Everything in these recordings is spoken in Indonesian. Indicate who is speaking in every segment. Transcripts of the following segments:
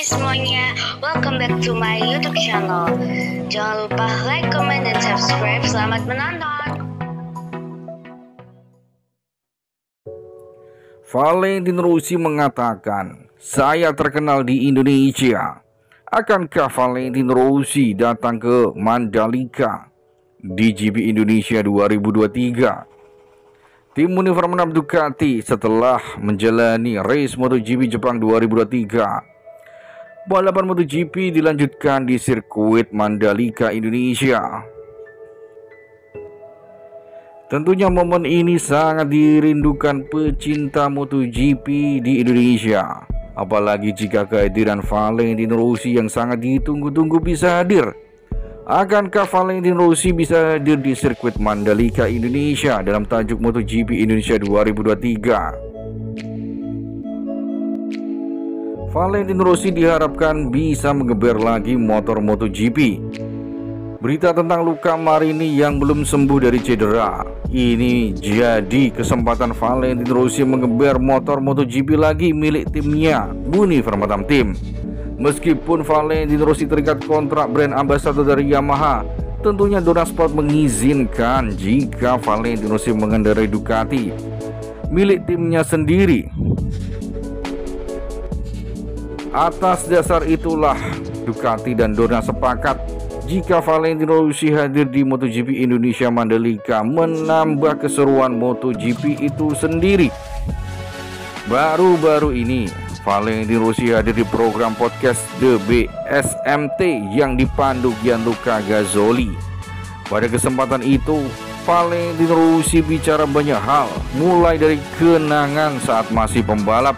Speaker 1: Hai semuanya, welcome back to my YouTube channel. Jangan lupa like, comment, dan subscribe. Selamat menonton.
Speaker 2: Valentino Rossi mengatakan, "Saya terkenal di Indonesia." Akankah Valentino Rossi datang ke Mandalika di GP Indonesia 2023? Tim Universal Ducati setelah menjalani race MotoGP Jepang 2023, balapan MotoGP dilanjutkan di sirkuit Mandalika, Indonesia. Tentunya momen ini sangat dirindukan pecinta MotoGP di Indonesia, apalagi jika kehadiran Valentino Rossi yang sangat ditunggu-tunggu bisa hadir. Akankah Valentino Rossi bisa hadir di sirkuit Mandalika, Indonesia dalam tajuk MotoGP Indonesia 2023? Valentino Rossi diharapkan bisa mengeber lagi motor MotoGP. Berita tentang Luca Marini yang belum sembuh dari cedera, ini jadi kesempatan Valentino Rossi mengeber motor MotoGP lagi milik timnya Universal Team. Meskipun Valentino Rossi terikat kontrak brand ambassador dari Yamaha, tentunya Dorna Sport mengizinkan jika Valentino Rossi mengendarai Ducati milik timnya sendiri. Atas dasar itulah Ducati dan Dorna sepakat jika Valentino Rossi hadir di MotoGP Indonesia Mandalika menambah keseruan MotoGP itu sendiri. Baru-baru ini Valentino Rossi hadir di program podcast The BSMT yang dipandu Gianluca Gazzoli. Pada kesempatan itu, Valentino Rossi bicara banyak hal, mulai dari kenangan saat masih pembalap,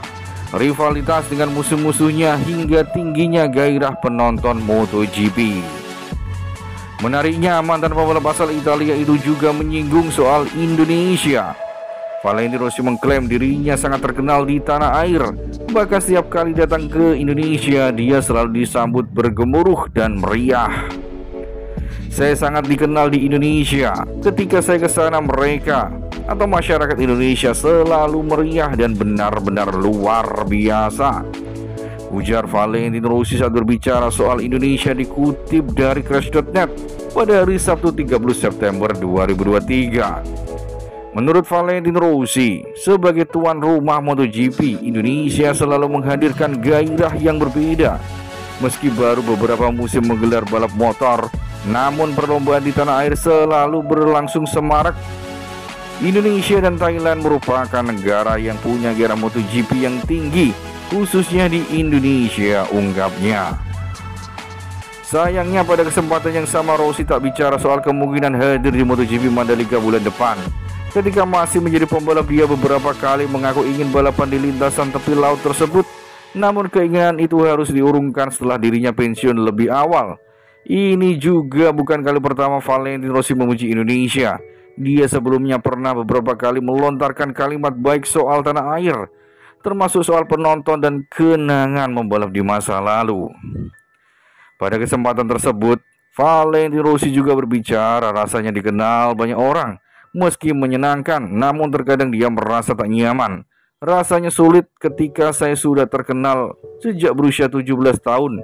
Speaker 2: rivalitas dengan musuh-musuhnya, hingga tingginya gairah penonton MotoGP. Menariknya, mantan pembalap asal Italia itu juga menyinggung soal Indonesia. Valentino Rossi mengklaim dirinya sangat terkenal di tanah air. Bahkan setiap kali datang ke Indonesia, dia selalu disambut bergemuruh dan meriah. "Saya sangat dikenal di Indonesia. Ketika saya ke sana, mereka atau masyarakat Indonesia selalu meriah dan benar-benar luar biasa," ujar Valentino Rossi saat berbicara soal Indonesia dikutip dari Crash.net pada hari Sabtu 30 September 2023. Menurut Valentino Rossi, sebagai tuan rumah MotoGP, Indonesia selalu menghadirkan gairah yang berbeda. Meski baru beberapa musim menggelar balap motor, namun perlombaan di tanah air selalu berlangsung semarak. Indonesia dan Thailand merupakan negara yang punya gairah MotoGP yang tinggi, khususnya di Indonesia, ungkapnya. Sayangnya pada kesempatan yang sama Rossi tak bicara soal kemungkinan hadir di MotoGP Mandalika bulan depan. Ketika masih menjadi pembalap, dia beberapa kali mengaku ingin balapan di lintasan tepi laut tersebut. Namun keinginan itu harus diurungkan setelah dirinya pensiun lebih awal. Ini juga bukan kali pertama Valentino Rossi memuji Indonesia. Dia sebelumnya pernah beberapa kali melontarkan kalimat baik soal tanah air, termasuk soal penonton dan kenangan membalap di masa lalu. Pada kesempatan tersebut, Valentino Rossi juga berbicara rasanya dikenal banyak orang. Meski menyenangkan, namun terkadang dia merasa tak nyaman. "Rasanya sulit ketika saya sudah terkenal sejak berusia 17 tahun.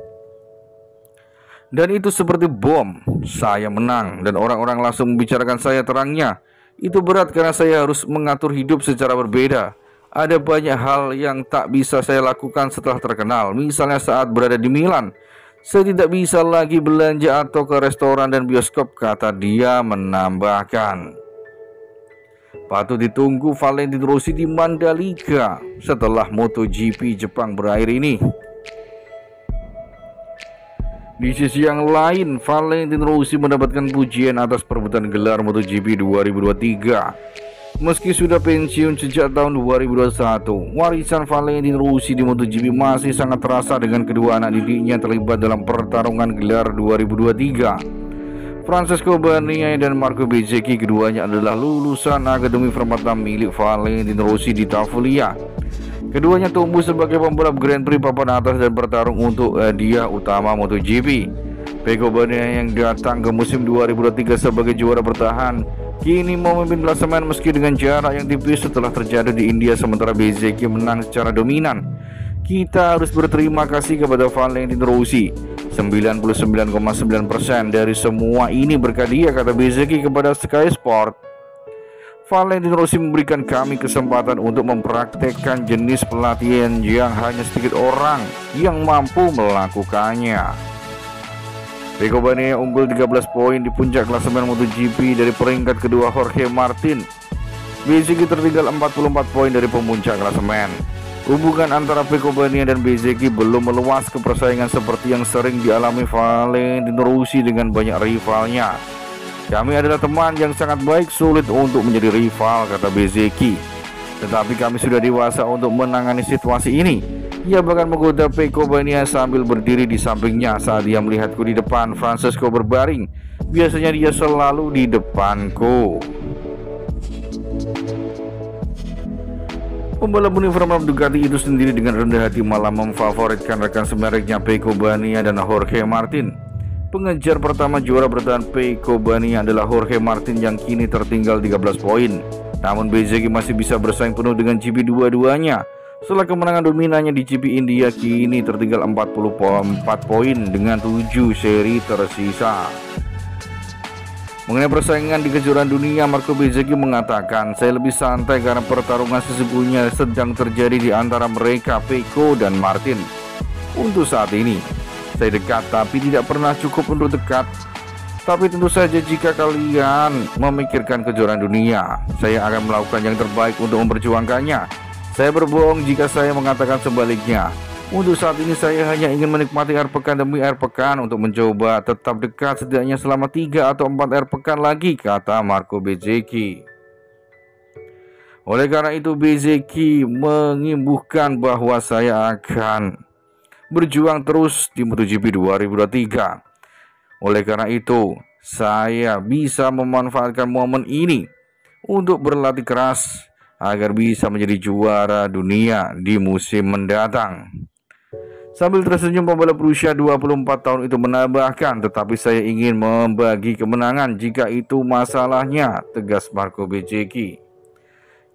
Speaker 2: Dan itu seperti bom. Saya menang dan orang-orang langsung membicarakan saya terangnya. Itu berat karena saya harus mengatur hidup secara berbeda. Ada banyak hal yang tak bisa saya lakukan setelah terkenal. Misalnya saat berada di Milan, saya tidak bisa lagi belanja atau ke restoran dan bioskop," kata dia menambahkan. Patut ditunggu Valentino Rossi di Mandalika setelah MotoGP Jepang berakhir ini. Di sisi yang lain, Valentino Rossi mendapatkan pujian atas perebutan gelar MotoGP 2023. Meski sudah pensiun sejak tahun 2021, warisan Valentino Rossi di MotoGP masih sangat terasa dengan kedua anak didiknya terlibat dalam pertarungan gelar 2023. Francesco Bagnaia dan Marco Bezzecchi, keduanya adalah lulusan Akademi Permata milik Valentino Rossi di Tavoliere. Keduanya tumbuh sebagai pembalap Grand Prix papan atas dan bertarung untuk hadiah utama MotoGP. Pecco Bagnaia yang datang ke musim 2023 sebagai juara bertahan, kini memimpin klasemen meski dengan jarak yang tipis setelah terjatuh di India, sementara Bezzecchi menang secara dominan. Kita harus berterima kasih kepada Valentino Rossi. 99,9% dari semua ini berkat dia, kata Bezzecchi kepada Sky Sport. Valentino Rossi memberikan kami kesempatan untuk mempraktekkan jenis pelatihan yang hanya sedikit orang yang mampu melakukannya. Pecco Bagnaia unggul 13 poin di puncak klasemen MotoGP dari peringkat kedua Jorge Martin. Bezzecchi tertinggal 44 poin dari pemuncak klasemen. Hubungan antara Pecco Bagnaia dan Bezzecchi belum meluas ke persaingan seperti yang sering dialami Valentino Rossi dengan banyak rivalnya. Kami adalah teman yang sangat baik, sulit untuk menjadi rival, kata Bezzecchi. Tetapi kami sudah dewasa untuk menangani situasi ini. Ia bahkan menggoda Pecco Bagnaia sambil berdiri di sampingnya saat dia melihatku di depan Francesco berbaring. Biasanya dia selalu di depanku. Pembalap universal Ducati itu sendiri dengan rendah hati malah memfavoritkan rekan semereknya Pecco Bagnaia dan Jorge Martin. Pengejar pertama juara bertahan Pecco Bagnaia adalah Jorge Martin yang kini tertinggal 13 poin. Namun Bezzecchi masih bisa bersaing penuh dengan GP dua-duanya. Setelah kemenangan dominannya di GP India, kini tertinggal 44 poin dengan 7 seri tersisa. Mengenai persaingan di kejuaraan dunia, Marco Bezzecchi mengatakan, saya lebih santai karena pertarungan sesungguhnya sedang terjadi di antara mereka, Pecco dan Martin. Untuk saat ini, saya dekat tapi tidak pernah cukup untuk dekat. Tapi tentu saja jika kalian memikirkan kejuaraan dunia, saya akan melakukan yang terbaik untuk memperjuangkannya. Saya berbohong jika saya mengatakan sebaliknya. Untuk saat ini saya hanya ingin menikmati air pekan demi air pekan untuk mencoba tetap dekat setidaknya selama 3 atau 4 air pekan lagi, kata Marco Bezzecchi. Oleh karena itu Bezzecchi mengimbuhkan bahwa saya akan berjuang terus di MotoGP 2023. Oleh karena itu saya bisa memanfaatkan momen ini untuk berlatih keras agar bisa menjadi juara dunia di musim mendatang. Sambil tersenyum, pembalap berusia 24 tahun itu menambahkan, tetapi saya ingin membagi kemenangan jika itu masalahnya, tegas Marco Bezzecchi.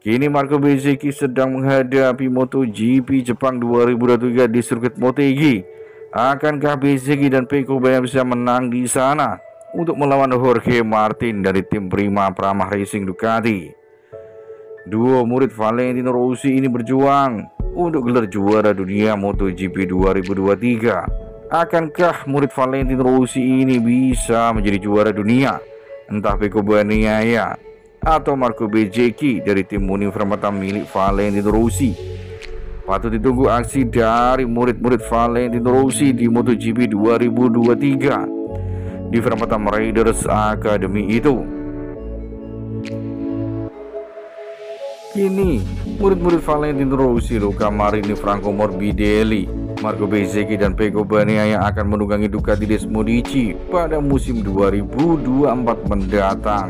Speaker 2: Kini Marco Bezzecchi sedang menghadapi MotoGP Jepang 2023 di sirkuit Motegi. Akankah Bezzecchi dan Pecco Bagnaia bisa menang di sana untuk melawan Jorge Martin dari tim Prima Pramah Racing Ducati? Duo murid Valentino Rossi ini berjuang untuk gelar juara dunia MotoGP 2023. Akankah murid Valentino Rossi ini bisa menjadi juara dunia? Entah Pecco Bagnaia atau Marco Bezzecchi dari tim Universal milik Valentino Rossi. Patut ditunggu aksi dari murid-murid Valentino Rossi di MotoGP 2023 di Vermatam Riders Academy itu. Kini murid-murid Valentino Rossi, Luca Marini, Franco Morbidelli, Marco Bezzecchi dan Pecco Bagnaia yang akan menunggangi Ducati Desmodici pada musim 2024 mendatang.